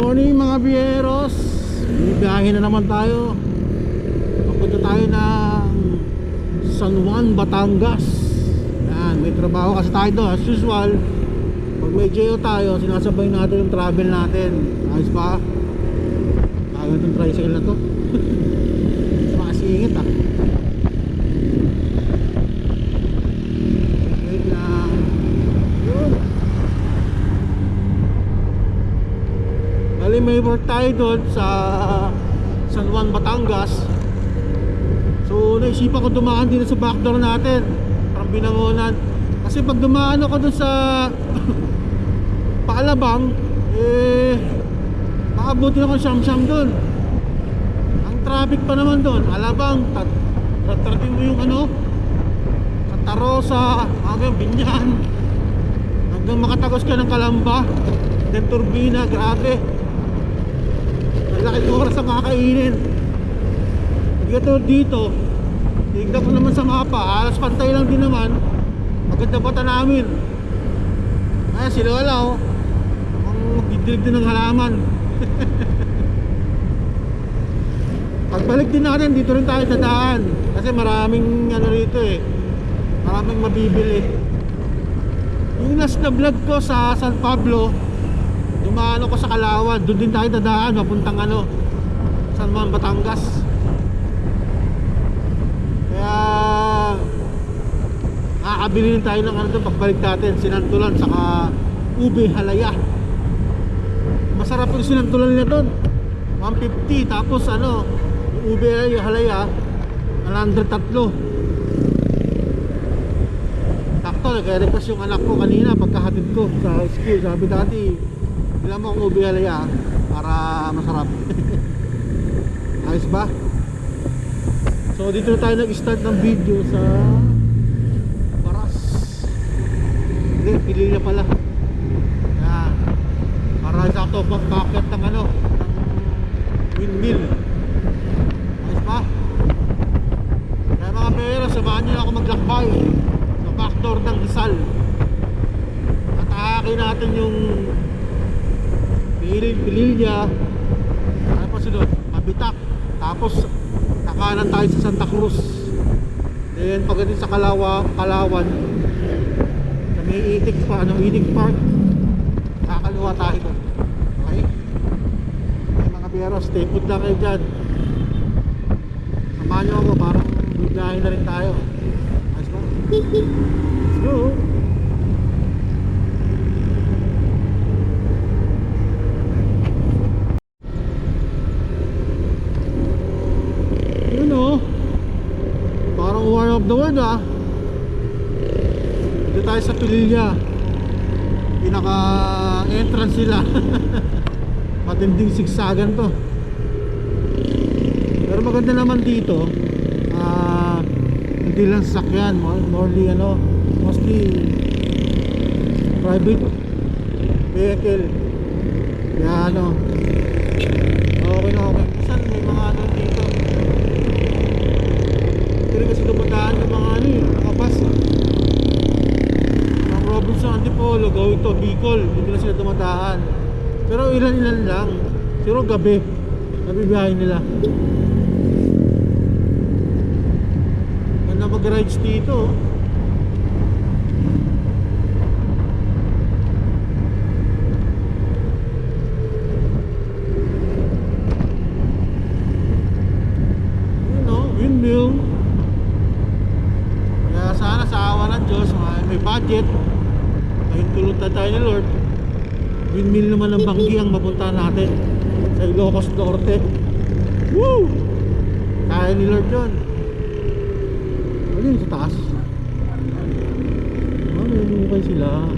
morning mga biyeros. Bibiyahin na naman tayo. Papunta tayo ng San Juan, Batangas. Yan, may trabaho kasi tayo doon as usual. Pag may JO tayo, sinasabay natin yung travel natin. Ayos pa. Ayaw itong tricycle na to. Makasingit ah. Wait lang. Yun. Bali may work tayo doon sa San Juan, Batangas. So naisipan ko dumaan din sa backdoor natin, parang Binangonan. Kasi pag dumaan ako doon sa Paalabang, makabuti ako siyam-siyam doon. Ang traffic pa naman doon, Alabang, tatrating mo yung Santa Rosa, hanggang Binyan, hanggang makatagos ka ng Calamba, then Turbina. Grabe, malaking oras ang kakainin. Dito, tignan ko naman sa mapa, alas pantay lang din naman. Maganda bata namin. Ay, si Lola ang magdidilig din ng halaman. Pagbalik din natin, dito rin tayo dadaan. Kasi maraming rito maraming mabibili. Yung last na vlog ko sa San Pablo, dumaan ako sa Kalawan. Doon din tayo dadaan, papuntang San Juan, Batangas. Kaya nakakabili rin tayo ng doon pagbalik natin, sinantulan saka ube halaya. Masarap yung sinantulan nila doon, 150. Tapos ube halaya 103. Sakto, nag-request yung anak ko kanina pagkahatid ko sa school. Sabi dati, bilang mo ang ube halaya para masarap. Ayos ba? So dito na tayo nag-start ng video sa Paras. Hindi, pili niya pala. Yan. Para sa ito pagkakit ng ng windmill. Ayos ba? Kaya mga pera, samahan niyo ako maglakbay sa backdoor ng Rizal. At haakin natin yung Pililya. Ano pa sunod? Mabitak. Tapos kanan tayo sa Santa Cruz. Then pagdating sa Kalawan, sa may Itik pa, Itik Park, kakaliwa tayo doon. Okay? Okay mga biyero, stay put lang kayo dyan. Samahan nyo ako, parang bigahin na rin tayo. Ayos ba? Let's go! Parang war of the world Dito tayo sa Pililya. Pinaka entrance sila. Matinding sigsagan to. Pero maganda naman dito, hindi lang sasakyan, mostly private vehicle. Kaya okay na okay. Minsan may mga dito. Pero kasi dumadaan ng mga nakabas. Ang Robinson Antipolo, gawin to, Bicol, hindi na sila dumadaan. Pero ilan-ilan lang. Pero gabi, nabibiyahin nila. Ganda mag-rides dito. Windmill. Sana sa awa ng Diyos may budget, tulog tayo ni Lord. Windmill naman ng Banggi ang mapunta natin sa Ilocos Norte. Woo! Kaya ni Lord yun. Ano yun sa taas? May lumukay sila.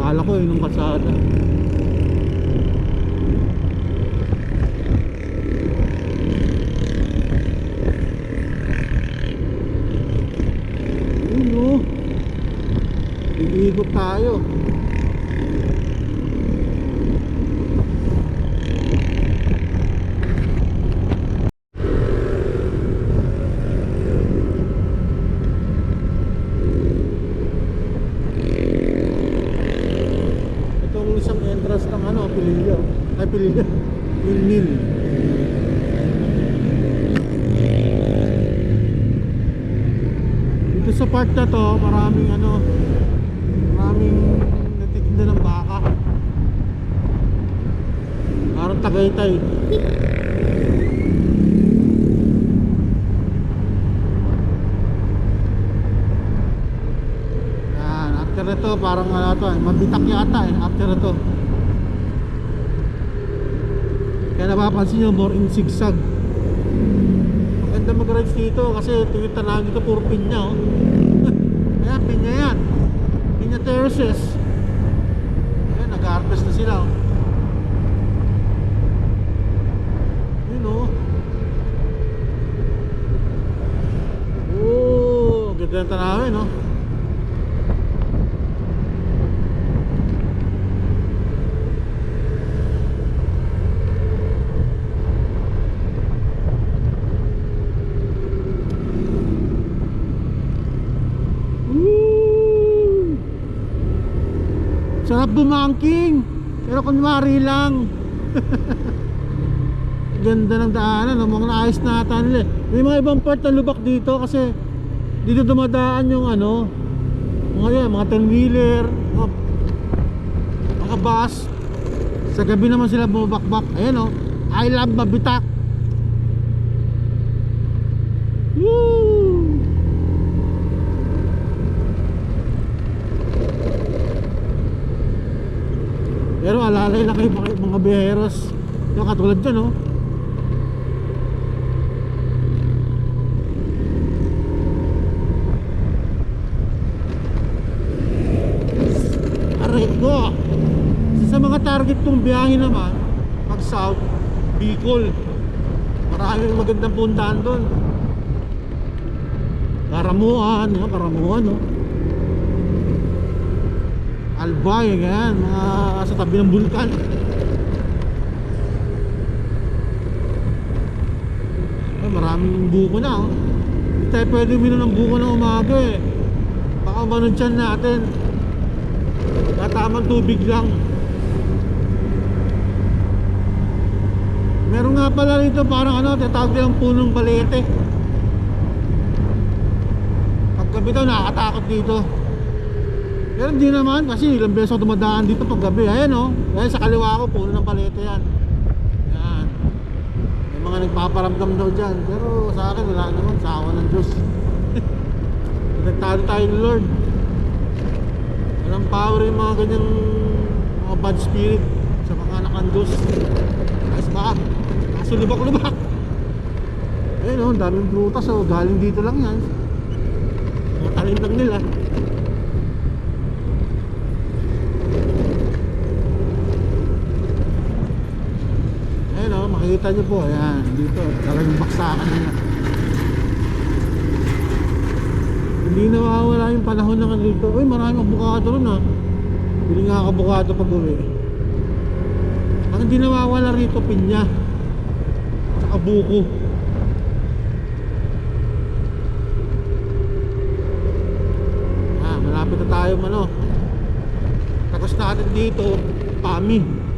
Kala ko yung kalsada. Iikot tayo. Itong isang entrance ng Pililya. Ay, Pilil. Pilil. Dito sa part na to, maraming natitinda ng baka. Parang Tagaytay. Yan, after ito parang mabitak yata after ito. Kaya napapansin nyo, more in zigzag. Maganda mag-rides dito kasi yung tanahan dito puro pinya Ayan, pinya yan. Pinya terraces. Ayan, nag-harvest na sila Yun ganda ng tanawin Sarap bumangking, pero kunwari lang. Ganda ng daanan, mga naayos na ata nila. May mga ibang part na lubak dito kasi dito dumadaan yung mga 10-wheeler, mga bus. Sa gabi naman sila bumabakbak. Ayan I love Mabitak. Woo! Pero alalay lang kayo mga biyeros. Yung katulad dyan aray ko. Sa mga target kong biyahe naman, pag south, Bicol, maraming magandang puntahan doon. Karamuan Albay, ganyan, mga sa tabi ng bulkan. Maraming buko na Hindi tayo pwede uminom ng buko na umaga Baka manon tiyan natin. Tatamang tubig lang. Meron nga pala rito parang tinatawag nilang punong balete. Paggabi daw nakakatakot dito. Pero hindi naman kasi ilang beses ako dumadaan dito pag gabi. Ayan Ayan sa kaliwa ko, puno ng palete yan. Yan. May mga nagpaparamdam daw dyan. Pero sa akin wala naman, sa awa ng Diyos. Nagtalo tayo ng Lord. Walang power yung mga ganyang mga bad spirit sa mga anak ng Diyos. Ayos ba? Kaso lubak-lubak. Ayun daming prutas galing dito lang yan. Mga talim lang nila. Makikita nyo po, ayan, dito talagang baksakan nila. Hindi nawawala yung panahon na dito. Uy, maraming abukado ron Bili nga ako abukado pag uwi. Ang hindi nawawala rito, pinya saka buko. Malapit na tayo tapos natin dito Pami.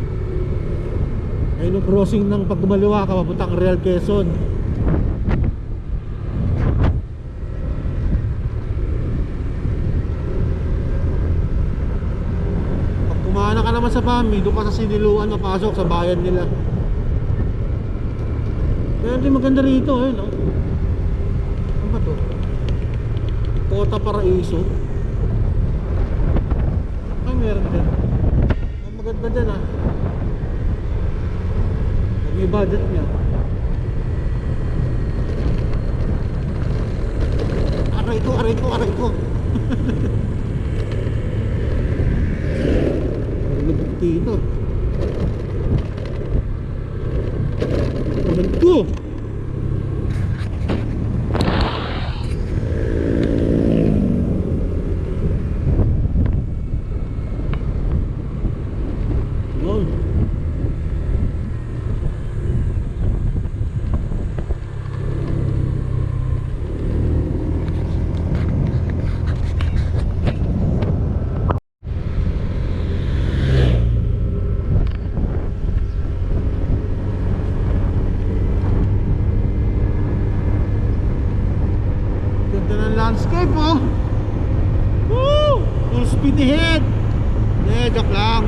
Ayun yung crossing ng pag gumaliwa ka papuntang Real Quezon. Pag kumana ka naman sa Pami, doon ka sa Siniluan mapasok sa bayan nila. Kaya din maganda rito ano ba to? Kota Paraiso. Ay meron din. Maganda dyan may budget niya. Aray ko lubog dito. Aray ko speed ahead. Joke lang.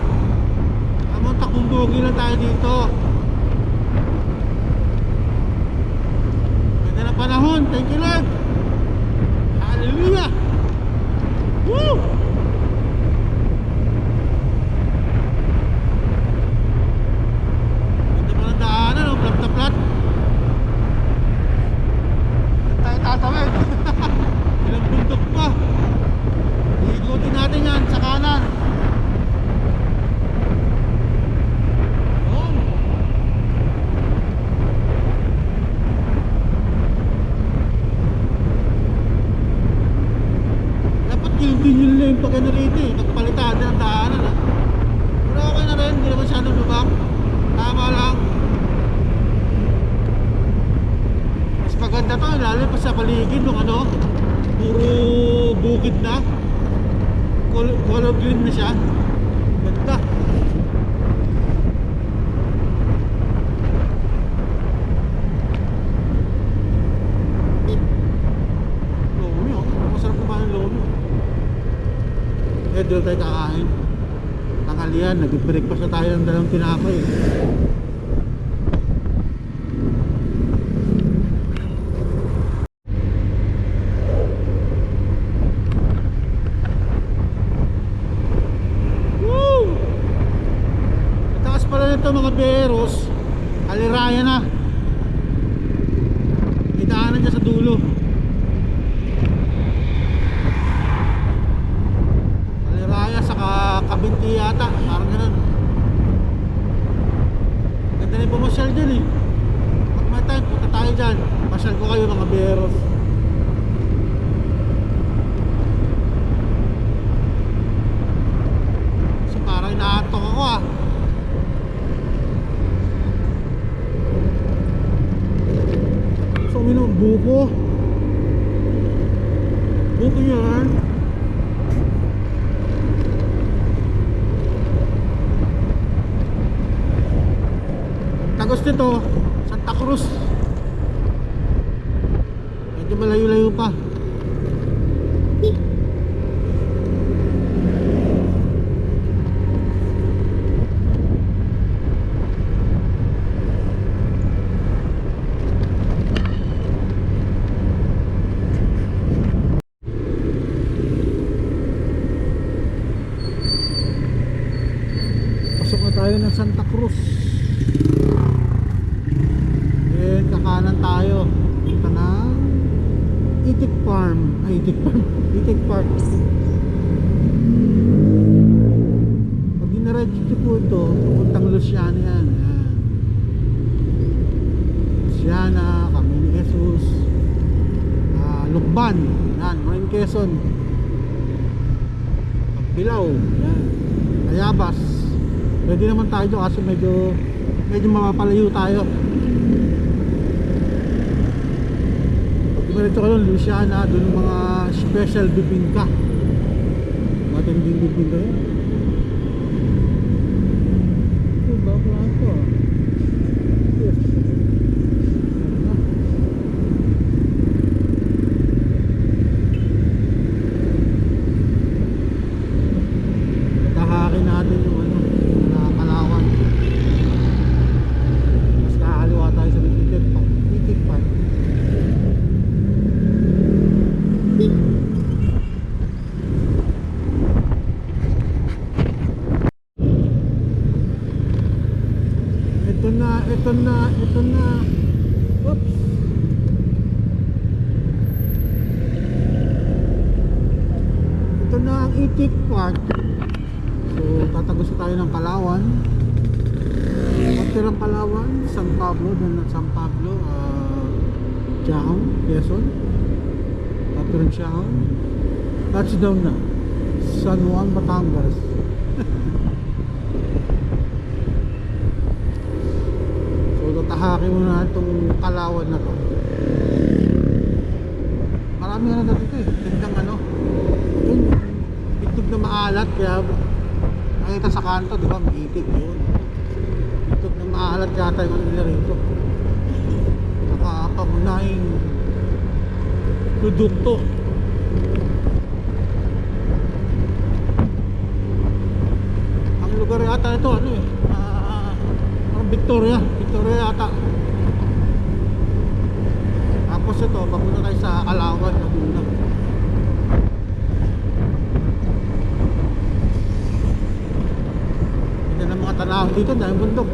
Among takumbugi lang tayo dito. Ganda na panahon. Thank you Lord. Hallelujah. Woo! Ganda pa ng daanan. Plat na plat. Tayo tatawid. Ilang bundok pa. Ikutin natin yan sa kanan. Yun. Dapat yun lang yung pag-ano rito eh. Nagpalitan ng daanan ah. Pero okay na rin. Hindi naman siya lubak. Tama lang. Mas maganda to. Lalo pa sa paligid ng ano. Puro bukid na. Color green na siya. Ganda. Lomi oh. Masarap kumain ng lomi. Doon tayo kakain. Tanghalian. Nag-breakfast na tayo ng dalawang tinapay. Ito mga beros, aliraya na. Idaanan niya sa dulo. Aliraya saka Kabinti yata, parang ganun. Ganda na yung pumasyal dyan eh. Pag may time, punta tayo dyan. Pasyal ko kayo mga beros. So parang inaatok ako ah. Buko yan. Tagos nito Santa Cruz. Medyo malayo-layo pa. Tayo ng Santa Cruz. Then kakanan tayo. Ito na Itik Farm. Ay, Itik Farm. Itik Park. Pag dinaretso po ito, pupuntang Luciana yan. Luciana, Camino Jesus, Lukban. Yan, Marin Quezon. Pagpilaw. Yan. Ayabas. Pwede naman tayo dyan kasi medyo mapapalayo tayo. Pag diretso ka doon, Luciana, doon mga special bibingka. Matinding bibingka yun. Ito, bago lang ito. Yes. Tahakin natin yung ano. Palawan. Mas kakaliwa tayo sa Itik Park. Ito na. Oops. Ito na ang Itik Park. So, tatagos tayo ng Palawan. After ng Palawan, San Pablo, doon na San Pablo, Siaon, Quezon. After ng Siaon, touchdown na San Juan, Batangas. So, tatahakin mo na itong Palawan na to. Marami na dito eh. Tindang ano. Itog na maalat, kaya nakita sa kanto, di ba? May itig yun. Itog na maalat yata yung ano nila rito. Nakapangunahing produkto. yata ito, ano eh, parang Victoria yata. Tapos ito, papunta tayo sa Alawan, Laguna. Hindi na mga tanaw dito, dahil bundok.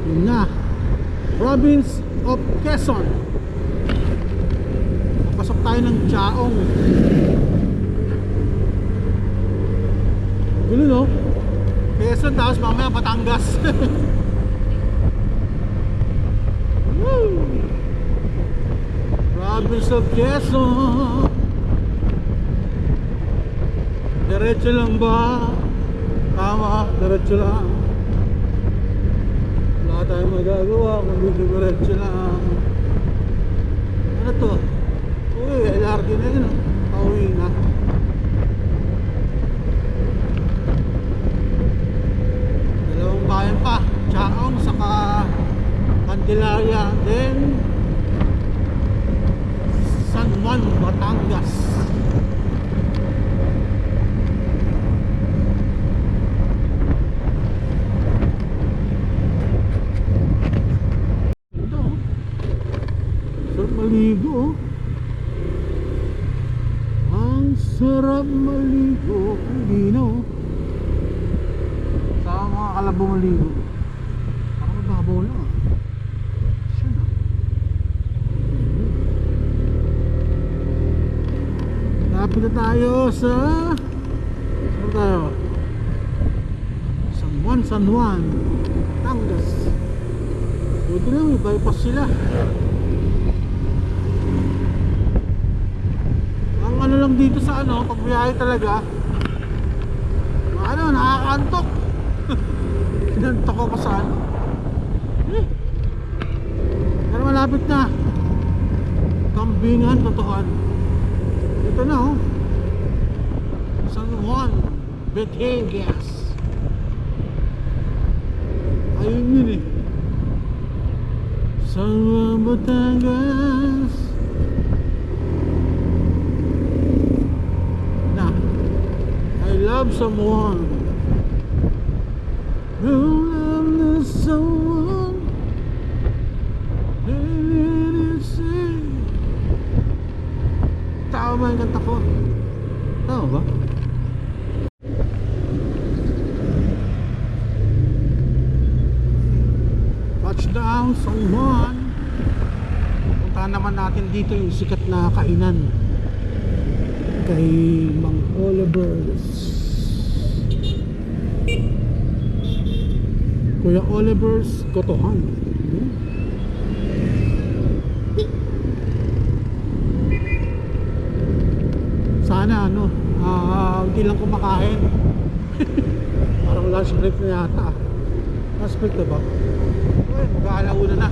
Yun na, Province of Quezon. Pasok tayo ng Chaong. Gulo no? Quezon tapos mamaya Batangas. Woo! Province of Quezon. Diretso lang ba? Tama, diretso lang. Wala tayong magagawa kung diretso lang. Ano to? Uy, LRT na yun. Pauwi na. Dalawang bayan pa, Chaong saka Candelaria, then San Juan, Batangas. Ito, sarap maligo. Ang sarap maligo, linaw. Mga kalabo maligo. Parang mababaw lang ah. Siya na. Lapit na tayo sa saan tayo? San Juan Batangas. Buti na may bypass sila. Ang ano lang dito sa ano, pag biyahe talaga, ano, nakakantok. Sinantok ko pa saan pero malapit na. Kambingan, totohan. Ito na oh, San Juan Batangas. Ayun yun eh, San Juan Batangas. Na, I love someone. You love the someone. Tama ba yung kanta ko? Tama ba? Touchdown San Juan. Puntahan naman natin dito yung sikat na kainan kay Mang Oliver's. Kuya Oliver's Gotohan. Sana ano, hindi lang kumakain. Parang lunch break na yata. Lunch break na ba? Ay, mag-aalauna na.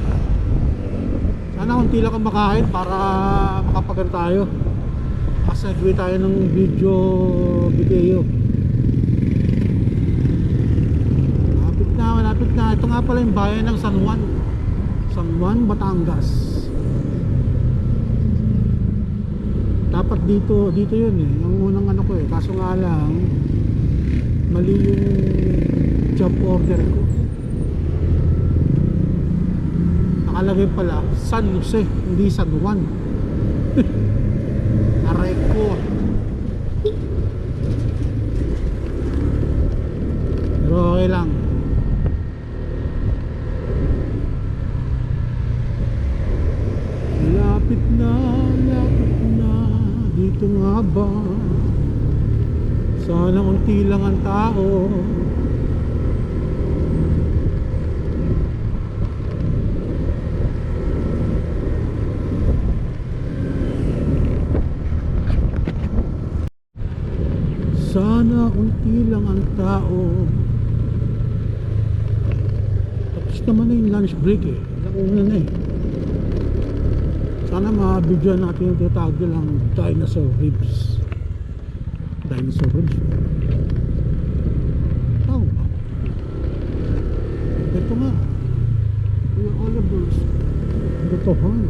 Sana kunti lang kumakain para makapagan tayo. Kasagwi tayo ng video. Malapit na. Ito nga pala yung bayan ng San Juan, Batangas. Dapat dito yun eh, yung unang ano ko eh. Kaso nga lang, mali yung job order ko. Nakalagay pala San Jose, hindi San Juan. Aray ko. Pero okay lang. Lapit na, dito nga ba? Sana unti lang ang tao. Sana unti lang ang tao. Tapos naman na yung lunch break eh. Nauna na eh. Sana ma-video natin yung tinatawag nilang dinosaur ribs. Dinosaur ribs. Tawag ba? Ito nga. Kuya Oliver's Gotohan.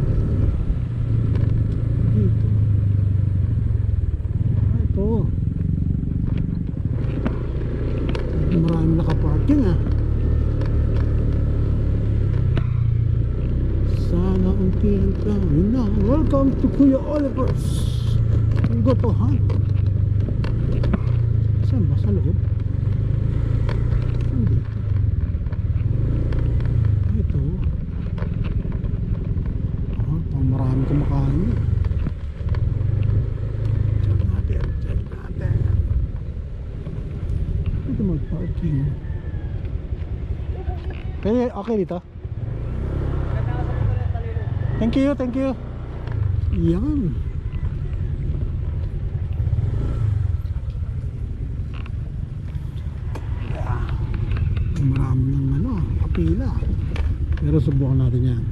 Tinta. Yun na. Welcome to Kuya Oliver's Gotohan. Saan ba? Sa loob? Saan dito? Ito. Marami kumakain. Check natin. Ito mag-parking. Pwede, okay dito? Thank you, thank you. Yan. Marami ng ano, kapila. Pero subukan natin yan.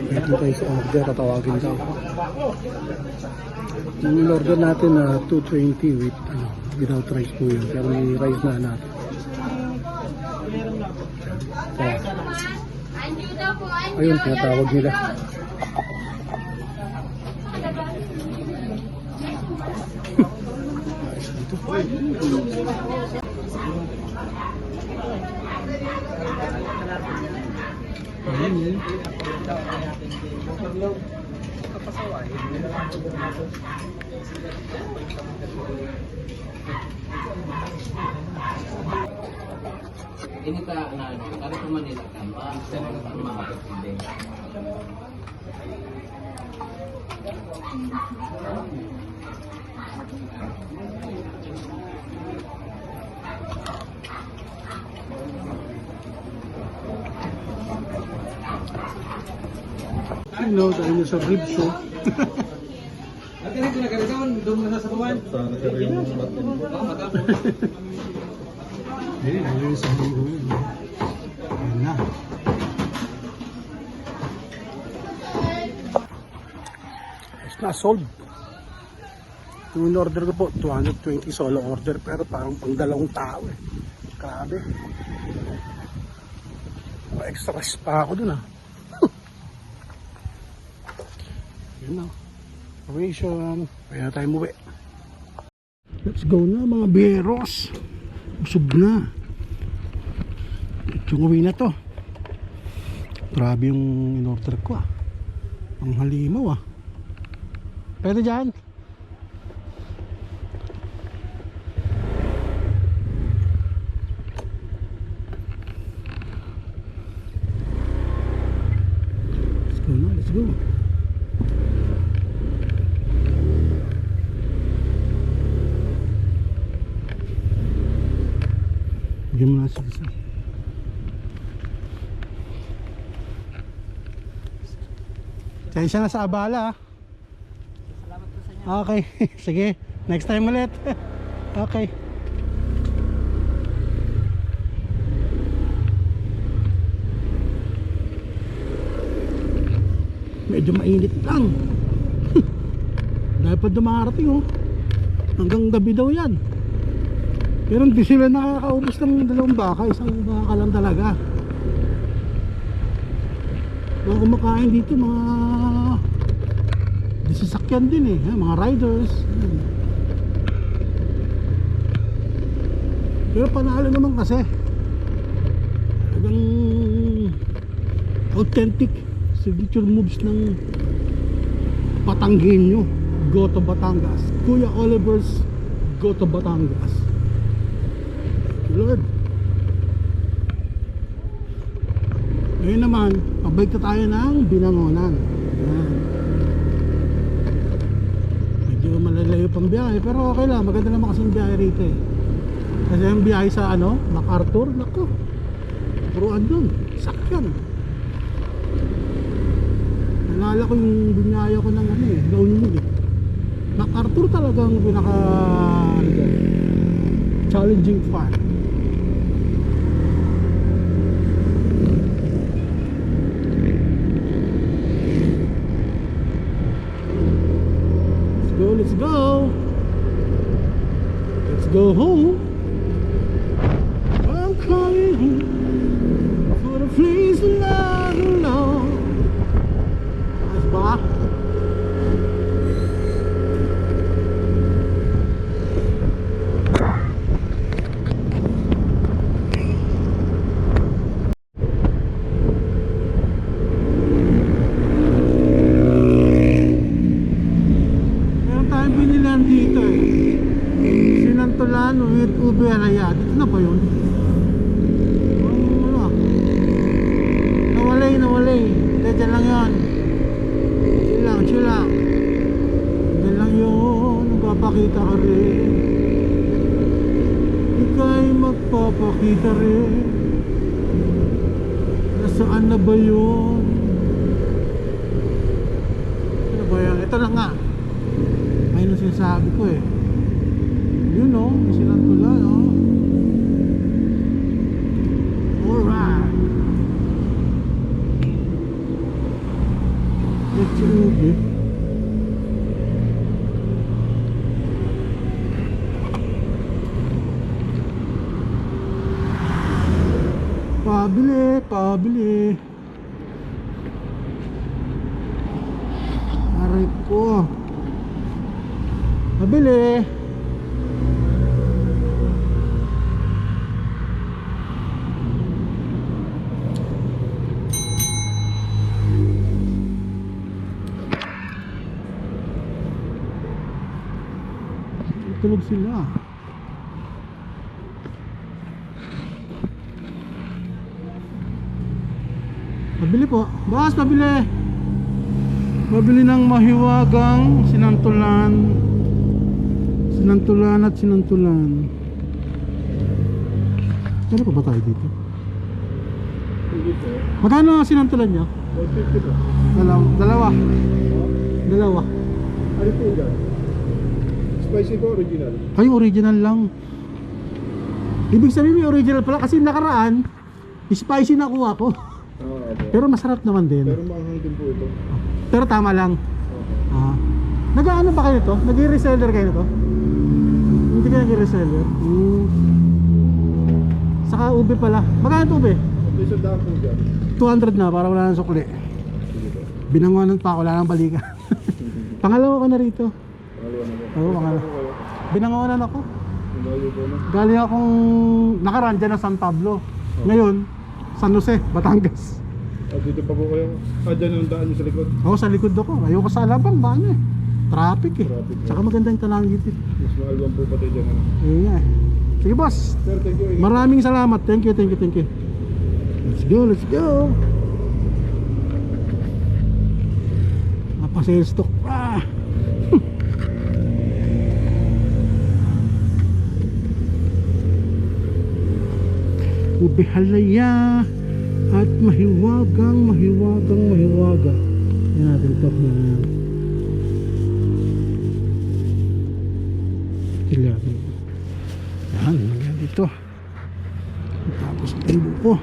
Ito tayo sa order, tatawagin tayo. Yung order natin na 220 with without rice po yun, pero may rice na natin. Ayun, tinatawag nila. Ini ka na kada sa Manila kan ba sa mga hindi. Hello, dahil sa rib show. At kaya ko nagkakaroon doon na sa buwan. Sana ka rin yung matapos. Ayun sa buwan. Ayun na. It's na sold. Yung in-order ko po, 220 solo order, pero parang pang dalawang tao eh. Grabe. Extra rice pa ako dun ah. Yun na. Operation. Kaya tayo muwi. Let's go na mga beros. Busog na. Tsunguwi na to. Grabe yung in-order ko ah. Ang halimaw ah. Pwede dyan? Let's go na, let's go. Bigyan mo na sa isa. Kaya na sa abala. Salamat po sa inyo. Okay, sige. Next time ulit. Okay. Medyo mainit lang. Dahil pa dumarating oh. Hanggang gabi daw yan. Pero hindi sila nakakaubos ng dalawang baka, isang baka lang talaga. Mga kumakain dito, mga sasakyan din eh, mga riders. Pero panalo naman kasi. Talagang authentic signature moves ng Batanggenyo. Go to Batangas. Kuya Oliver's Go to Batangas. Lord. Ngayon naman, pabalik na tayo ng Binangonan. Ayan. Medyo malalayo pang biyahe, pero okay lang, maganda naman kasi yung biyahe rito eh. Kasi yung biyahe sa MacArthur, naku, puruan dun, sakyan. akala ko yung binyaya ko ng ano eh, downhill eh. MacArthur talagang pinaka ano dyan, challenging part. Let's go. Let's go home. I'm coming home for the place that I belong. Ayos ba? Dito eh, Sinantolano with Ube Alaya. Dito na ba yun? Ano? Nawalay. Dyan lang yun. Chill lang. Dyan lang yun. Magpapakita ka rin. Ika'y magpapakita rin. Nasaan na ba yun? Ano ba yan? Ito na nga. Ayun ang sinasabi ko eh. Yun o, may Sinantolano o. Alright. Let's move it. Pabili. Aray ko. Mabili. Tulog sila. Mabili po. Boss, mabili. Mabili ng mahiwagang Sinantolan at Sinantolan. Ano pa ba tayo dito? Magkano ang Sinantolan nyo? 150 po. Dalawa. Ano po dyan? Spicy po, original. Ay, original lang. Ibig sabihin may original pala kasi nakaraan spicy na kuha ko. Pero masarap naman din. Pero maanghang din po ito. Pero tama lang. Nag-ano ba kayo nito? Nag-reseller kayo nito? Hindi ka nag-reseller? Saka ube pala. Magkano ito ube? May sandaan po dyan. 200 na para wala nang sukli. Binanguanan pa, wala nang balikan. Pangalawa ko na rito. Pangalawa na po. Oo, pangalawa. Binanguanan ako. Malayo po na. Galing akong nakaraan dyan na San Pablo. Ngayon, San Jose, Batangas. Dito pa po kayo. Dyan ang daan nyo sa likod. Oo, sa likod ako. Ayoko sa Alabang, ba ano eh. Traffic eh. Tsaka maganda yung tanangit eh. Mas maalwan po pati dyan. Ayun nga eh. Sige boss. Sir, thank you. Maraming salamat. Thank you. Let's go. Napasales stock pa. Ube halaya at mahiwaga. Yan natin ito. Yan dito. Tapos ang buko.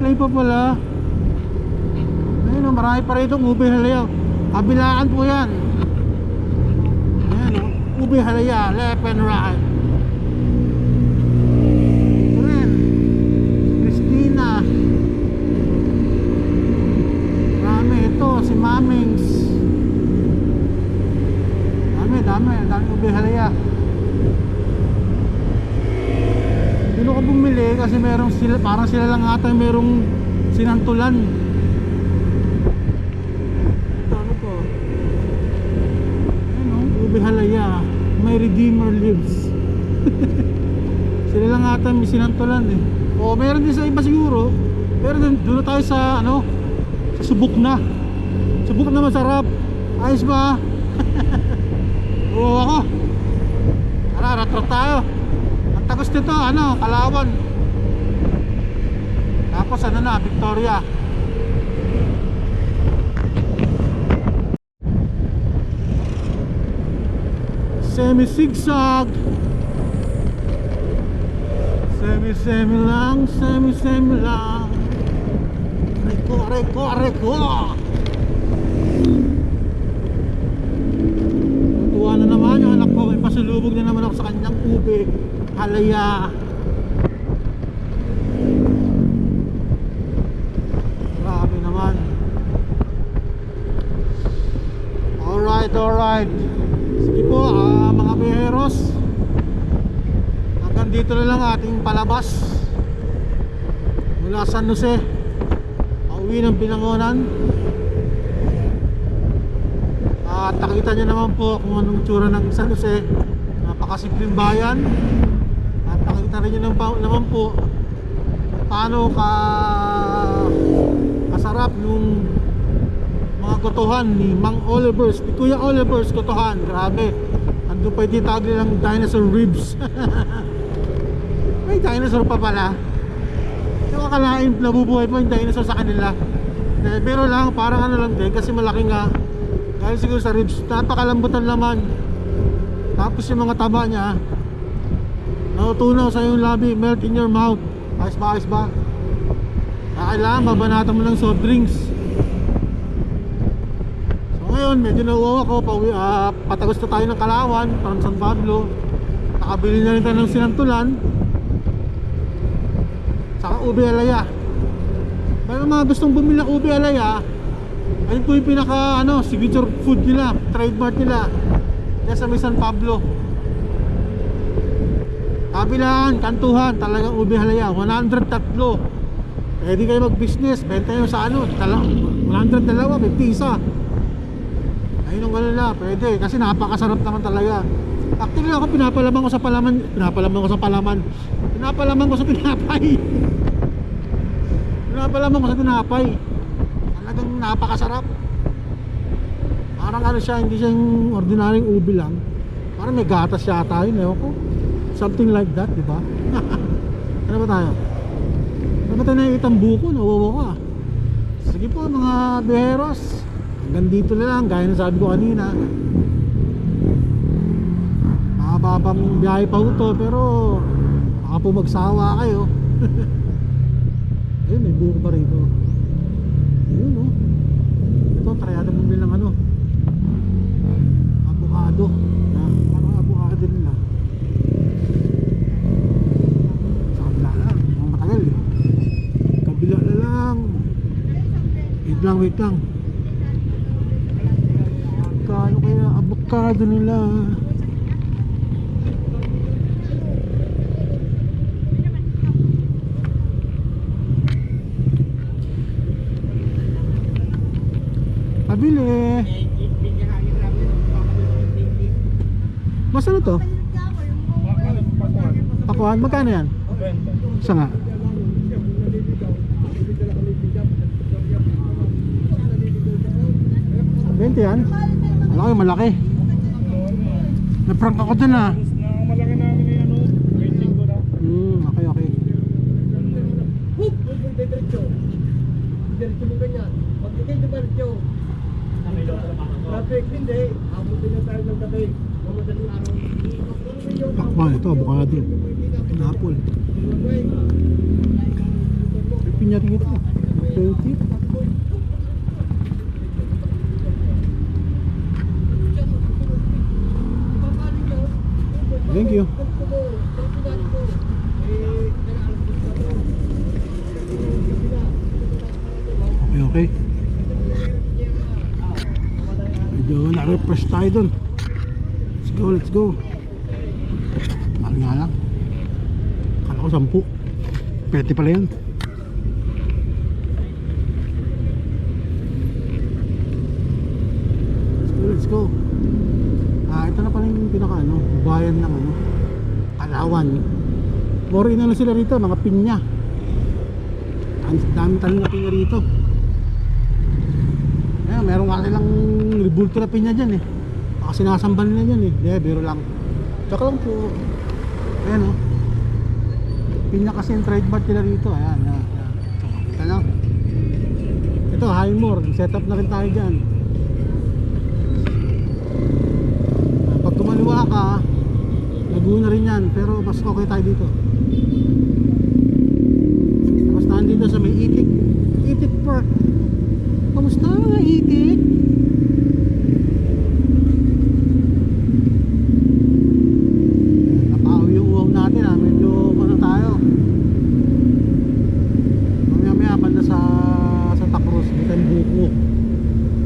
Naka-apply pa pala. Ayun o, marami pa rito ube halaya. Kabilaan po yan. Ayan o, ube halaya, left and right. Ito rin, Christina. Marami ito, si Mamings. Dami ube halaya. Hindi ko bumili kasi merong sila, parang sila lang ata merong sinantulan. Ano po? Ano? Ube halaya. May Redeemer lives. Sila lang ata may sinantulan eh. O meron din sa iba siguro. Pero doon na tayo sa ano? Sa subok na. Subok na masarap. Ayos ba? Oo ako. Tara, rat-rat tayo. Ang tagos nito, ano, Kalawan. Tapos ano na, Victoria. Semi-zigzag. Semi-semi lang. Reko. Tuwa na naman yung anak ko. May pasalubog na naman ako sa kanyang ube halaya. Grabe naman. Alright. Sige po, mga biyeros, hanggang dito na lang ating palabas mula San Jose pauwi ng Binangonan. At nakita nyo naman po kung anong tsura ng San Jose. Napakasimpleng bayan. At nakita rin nyo naman po paano kasarap yung mga gotohan ni Mang Oliver's, ni Kuya Oliver's gotohan. Grabe, andun pa yung tawag nilang dinosaur ribs. May dinosaur pa pala. Yung akalain nabubuhay pa yung dinosaur sa kanila. Pero lang, parang ano lang din, kasi malaki nga. Dahil siguro sa ribs, napakalambutan naman. Tapos yung mga taba niya, natutunaw sa yung labi, melt in your mouth. Ayos ba? Kailangan babanatan mo ng soft drinks. So ngayon, medyo nauwaw ako. Patagos na tayo ng Kalawan, from San Pablo. Nakabili na rin tayo ng sinantulan. Saka ube alaya. Pero mga gustong bumili ng ube alaya, ayun po yung pinaka signature food nila, trademark nila. Kaya sa may San Pablo. Kabilaan, kantuhan, talagang ube halaya, 103. Pwede kayo mag-business, benta nyo sa 102, 50 isa. Ayun ang gano'n na, pwede, kasi napakasarap naman talaga. Actually ako pinapalaman ko sa tinapay. Talagang napakasarap. Parang siya, hindi siya yung ordinaryong ube lang. Parang may gatas yata yun, ewan ko. Something like that, di ba? Ano ba tayo? Ano ba tayo nakikita ang buko? Nawawa ko ah. Sige po mga biheros, hanggang dito na lang, gaya na sabi ko kanina. Mahababang biyahe pa ito, pero baka po magsawa kayo. Ayun, may buko pa rito. Ayun o. Ito, tryada mo nilang avocado. Parang avocado nila. Sa kabila lang, mga matagal eh. Kabila na lang. Wait lang. Kano kaya avocado nila? Pabili. Mas ano to? Pakuan, magkano yan? Isa nga. 20 yan? Malaki. Na-prank ako dun ah. Malaki namin yung rating ko na. Okay. Diretso mo ganyan. Pag hindi diretso. Traffic, hindi. Abutin na tayo ng gabi. Madaling araw. Pakwan, ito, avocado. Apple. pinya rito. 20. Thank you. Okay. Medyo na-refresh tayo dun. Let's go, let's go. Mahal nga lang. Kala ko 10. Pwede pala yan. Let's go. Ito na pala yung pinaka bayan ng Kalawan. More na sila rito, mga pinya. Ang dami talang na pinya rito. Ayan, meron nga silang ribulto na pinya dyan eh. Baka sinasamban nila dyan eh. Hindi, biro lang. Tsaka lang po. Ayan o. Pinya kasi yung trademark nila rito. Ayan, ayan. Kita lang. Ito, Highmore. Set up na rin tayo dyan. Pag kumaliwa ka, Laguna rin yan. Pero mas okay tayo dito. Tapos nandito sa may Itik. Itik Park. Kamusta mga Itik? Napawi yung uwang natin ha. Medyo tayo. Mamaya banda sa Tacruz. Dito yung buko.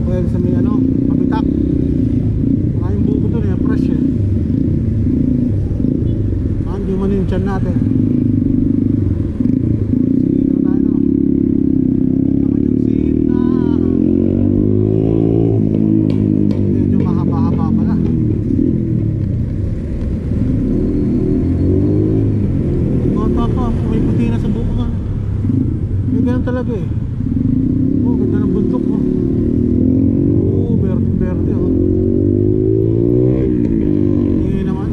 Well, sa may Mabitak. Maraming buko doon eh. Fresh eh. Hindi man yung tiyan natin. Sige na tayo. Nakanyang sin na. Medyo mahaba-haba pala. Bata pa, may puti na sa buko nga. Yung ganun talaga eh. Oh, ganda ng bundok oh. Oh, berde-berde oh. Hindi naman.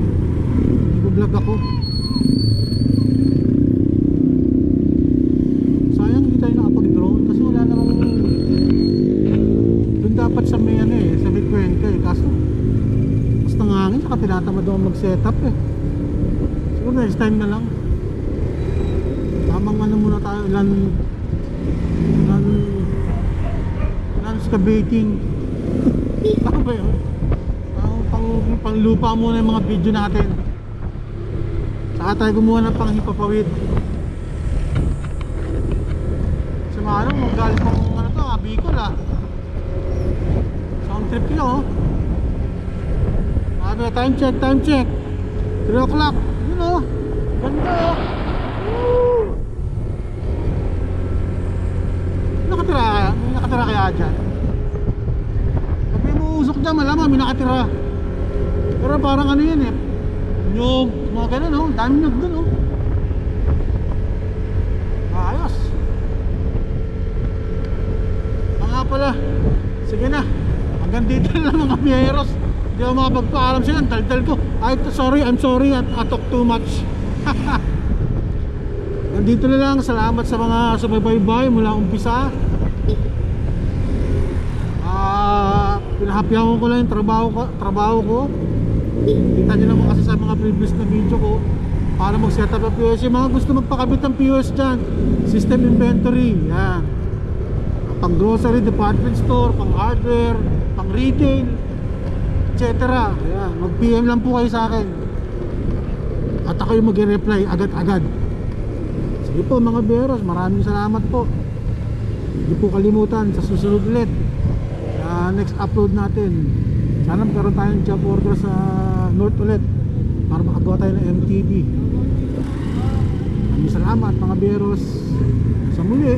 Nag-vlog ako. Sayang hindi tayo nakapag-drone kasi wala namang doon dapat sa may sa may Cuenca eh. Kaso mas nangangin saka tinatamad ako mag-setup eh. Siguro next time na lang. Tamang muna tayo ilan excavating. Tama ba yun? Pang lupa muna yung mga video natin. Saka tayo gumawa ng panghipapawid. Sa mga magaling pang Bicol sound trip nyo oh. Time check 3 o'clock. Yun oh. Ganda oh. Woo! May nakatira kaya dyan? Pag may muusok dyan malamang may nakatira. Pero parang yan eh, nyog, mga ganun oh. Dami nyog dun oh. Ayos. Mga pala. Sige na. Hanggang dito lang mga biyeros. Hindi ako makapagpaalam sila. Daldal ko. I'm sorry I talk too much. Nandito na lang. Salamat sa mga sumaybay-bay mula umpisa. Pinahapyawan ko lang yung trabaho ko. Kita nyo naman kasi sa mga previous na video ko para mag-set up ng POS. Yung mga gusto magpakabit ng POS dyan, system inventory, yan. Pang grocery, department store, pang hardware, pang retail, etc. Yan. Mag-PM lang po kayo sa akin at ako yung mag-reply agad-agad. Sige po mga beros, maraming salamat po. Hindi po kalimutan sa susunod ulit next upload natin. Sana magkaroon tayong job order sa North ulit para makagawa tayo ng MTV. Maraming salamat mga beros. Sa muli.